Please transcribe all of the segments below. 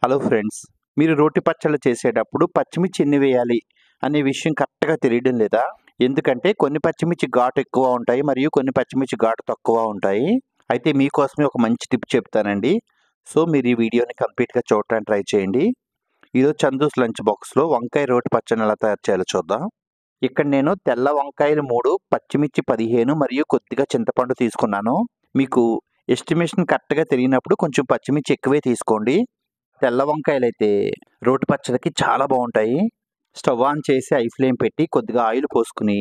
Hello friends, మీరు రోటి పచ్చళ్ళు చేసేటప్పుడు పచ్చిమిర్చి ఎన్ని వేయాలి అనే విషయం కరెక్ట్‌గా తెలియడం లేదా? ఎందుకంటే కొన్ని పచ్చిమిర్చి ఘాటు ఎక్కువ ఉంటాయి. మరియు కొన్ని పచ్చిమిర్చి ఘాటు తక్కువ ఉంటాయి. అయితే మీకోసమే ఒక మంచి టిప్ చెప్తానండి. సో, మీరు ఈ వీడియోని కంప్లీట్‌గా చూడటానికి ట్రై చేయండి. ఈరోజు చందూస్ లంచ్ బాక్స్‌లో వంకాయ రోటి పచ్చడిని ఎలా తయారు చేయాలో చూద్దాం. ఇక్కడ నేను తెల్ల వంకాయలు 3, పచ్చిమిర్చి 15 మరియు కొద్దిగా చింతపండు తీసుకున్నాను. మీకు ఎస్టిమేషన్ కరెక్ట్‌గా తెలియనప్పుడు కొంచెం పచ్చిమిర్చి ఎక్కువే తీసుకోండి. తెల్ల వంకాయలైతే రోటి పచ్చడికి చాలా బావుంటాయి. స్టవ్ ఆన్ చేసి హై ఫ్లేమ్ పెట్టి కొద్దిగా ఆయిల్ పోసుకొని,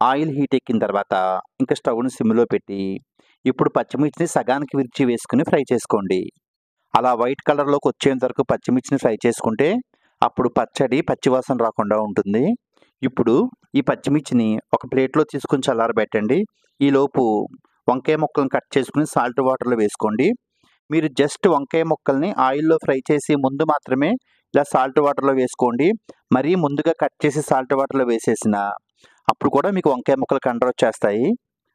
ఆయిల్ హీట్ ఎక్కిన తర్వాత ఇంకా స్టవ్‌ని సిమ్‌లో పెట్టి, ఇప్పుడు పచ్చిమిర్చిని సగానికి విరిచి వేసుకొని ఫ్రై చేసుకోండి. అలా వైట్ కలర్‌లోకి వచ్చేంత వరకు పచ్చిమిర్చిని ఫ్రై చేసుకుంటే, అప్పుడు పచ్చడి పచ్చివాసన రాకుండా ఉంటుంది. ఇప్పుడు ఈ పచ్చిమిర్చిని ఒక ప్లేట్‌లో తీసుకొని చల్లారబెట్టండి. ఈలోపు వంకాయ ముక్కలను కట్ చేసుకొని సాల్ట్ వాటర్‌లో వేసుకోండి. మీరు జస్ట్ వంకాయ ముక్కల్ని ఆయిల్‌లో ఫ్రై చేసే ముందు మాత్రమే ఇలా సాల్ట్ వాటర్‌లో వేసుకోండి. మరీ ముందుగా కట్ చేసి సాల్ట్ వాటర్‌లో వేసేసినా, అప్పుడు కూడా మీకు వంకాయ ముక్కలు కండ్రొచ్చేస్తాయి.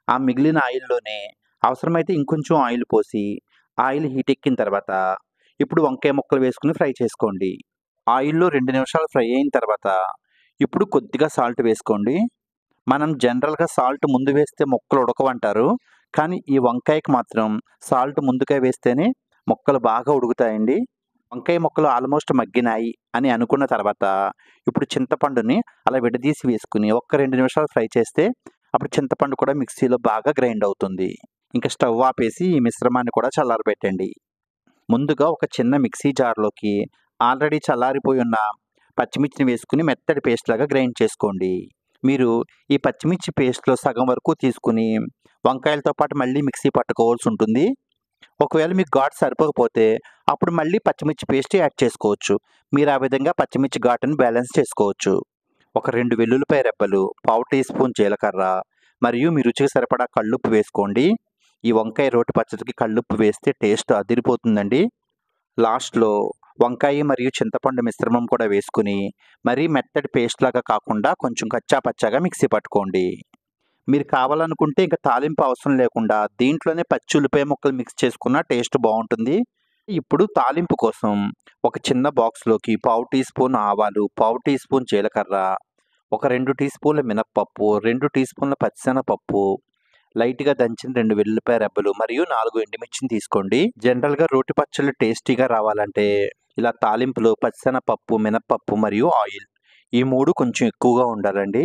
ఆ మిగిలిన ఆయిల్‌లోనే అవసరమైతే ఇంకొంచెం ఆయిల్ పోసి, ఆయిల్ హీట్ ఎక్కిన తర్వాత, ఇప్పుడు వంకాయ ముక్కలు వేసుకొని ఫ్రై చేసుకోండి. ఆయిల్‌లో 2 నిమిషాలు ఫ్రై అయిన తర్వాత, ఇప్పుడు కొద్దిగా సాల్ట్ వేసుకోండి. మనం జనరల్‌గా సాల్ట్ ముందు వేస్తే ముక్కలు ఉడకవంటారు. కానీ ఈ వంకాయకి మాత్రం సాల్ట్ ముందుగా వేస్తేనే ముక్కలు బాగా ఉడుకుతాయండి. వంకాయ ముక్కలు ఆల్మోస్ట్ మగ్గినాయి అని అనుకున్న తర్వాత, ఇప్పుడు చింతపండుని అలా విడదీసి వేసుకొని ఒక్క 2 నిమిషాలు ఫ్రై చేస్తే, అప్పుడు చింతపండు కూడా మిక్సీలో బాగా గ్రైండ్ అవుతుంది. ఇంక స్టవ్ ఆపేసి ఈ మిశ్రమాన్ని కూడా చల్లారబెట్టండి. ముందుగా ఒక చిన్న మిక్సీ జార్‌లోకి ఆల్రెడీ చల్లారిపోయి ఉన్న పచ్చిమిర్చిని వేసుకొని మెత్తటి పేస్ట్‌లాగా గ్రైండ్ చేసుకోండి. మీరు ఈ పచ్చిమిర్చి పేస్ట్‌లో సగం వరకు తీసుకొని, వంకాయలతో పాటు మళ్ళీ మిక్సీ పట్టుకోవాల్సుంటుంది. ఒకవేళ మీకు ఘాటు సరిపోకపోతే, అప్పుడు మళ్ళీ పచ్చిమిర్చి పేస్ట్ యాడ్ చేసుకోవచ్చు. మీరు ఆ విధంగా పచ్చిమిర్చి ఘాటుని బ్యాలెన్స్ చేసుకోవచ్చు. ఒక 2 వెల్లుల్లిపాయ రెబ్బలు, పావు టీ స్పూన్ జీలకర్ర మరియు మీ రుచికి సరిపడా కల్లుప్పు వేసుకోండి. ఈ వంకాయ రోటి పచ్చడికి కల్లుప్పు వేస్తే టేస్ట్ అదిరిపోతుందండి. లాస్ట్‌లో వంకాయ మరియు చింతపండు మిశ్రమం కూడా వేసుకొని, మరీ మెత్తటి పేస్ట్‌లాగా కాకుండా కొంచెం కచ్చా పచ్చాగా మిక్సీ పట్టుకోండి. మీరు కావాలనుకుంటే ఇంక తాలింపు అవసరం లేకుండా దీంట్లోనే పచ్చి ఉల్లిపాయ ముక్కలు మిక్స్ చేసుకున్న టేస్ట్ బావుంటుంది. ఇప్పుడు తాలింపు కోసం ఒక చిన్న బాక్స్‌లోకి పావు టీ స్పూన్ ఆవాలు, పావు టీ స్పూన్ జీలకర్ర, ఒక 2 టీ స్పూన్ల మినపప్పు, 2 టీ స్పూన్ల పచ్చిశనగపప్పు, లైట్‌గా దంచిన 2 వెల్లుల్లిపాయ రెబ్బలు మరియు 4 ఎండుమిర్చిని తీసుకోండి. జనరల్‌గా రోటి పచ్చళ్ళు టేస్టీగా రావాలంటే ఇలా తాలింపులో పచ్చిశనగపప్పు, మినపప్పు మరియు ఆయిల్ ఈ 3 కొంచెం ఎక్కువగా ఉండాలండి.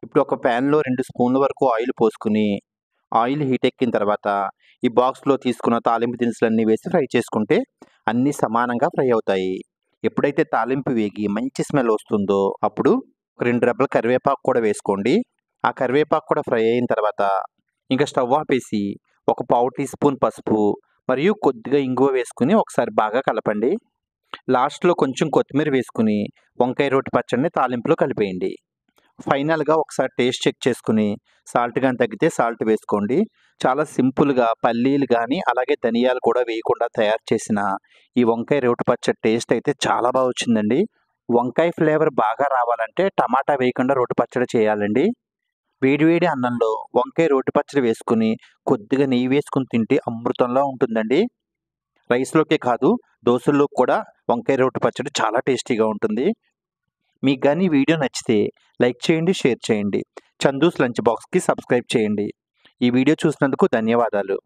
ఇప్పుడు ఒక ప్యాన్‌లో 2 స్పూన్ల వరకు ఆయిల్ పోసుకొని, ఆయిల్ హీట్ ఎక్కిన తర్వాత ఈ బాక్స్‌లో తీసుకున్న తాలింపు దినుసులన్నీ వేసి ఫ్రై చేసుకుంటే అన్నీ సమానంగా ఫ్రై అవుతాయి. ఎప్పుడైతే తాలింపు వేగి మంచి స్మెల్ వస్తుందో అప్పుడు ఒక 2 రెబ్బల కరివేపాకు కూడా వేసుకోండి. ఆ కరివేపాకు కూడా ఫ్రై అయిన తర్వాత ఇంక స్టవ్ ఆపేసి ఒక పావు టీ స్పూన్ పసుపు మరియు కొద్దిగా ఇంగువ వేసుకొని ఒకసారి బాగా కలపండి. లాస్ట్‌లో కొంచెం కొత్తిమీర వేసుకొని వంకాయ రోటి పచ్చడిని తాలింపులో కలిపేయండి. ఫైనల్‌గా ఒకసారి టేస్ట్ చెక్ చేసుకొని, సాల్ట్ గాని తగ్గితే సాల్ట్ వేసుకోండి. చాలా సింపుల్‌గా పల్లీలు గాని, అలాగే ధనియాలు కూడా వేయకుండా తయారు చేసిన ఈ వంకాయ రోటి పచ్చడి టేస్ట్ అయితే చాలా బా వచ్చిందండి. వంకాయ ఫ్లేవర్ బాగా రావాలంటే టమాటా వేయకుండా రోటి పచ్చడి చేయాలండి. వేడి వేడి అన్నంలో వంకాయ రోటి పచ్చడి వేసుకొని, కొద్దిగా నెయ్యి వేసుకొని తింటే అమృతంలా ఉంటుందండి. రైస్‌లోకే కాదు, దోసల్లోకి కూడా వంకాయ రోటి పచ్చడి చాలా టేస్టీగా ఉంటుంది. మీకు గాని ఈ వీడియో నచ్చితే లైక్ చేయండి, షేర్ చేయండి. చందూస్ లంచ్ బాక్స్‌కి సబ్స్క్రైబ్ చేయండి. ఈ వీడియో చూసినందుకు ధన్యవాదాలు.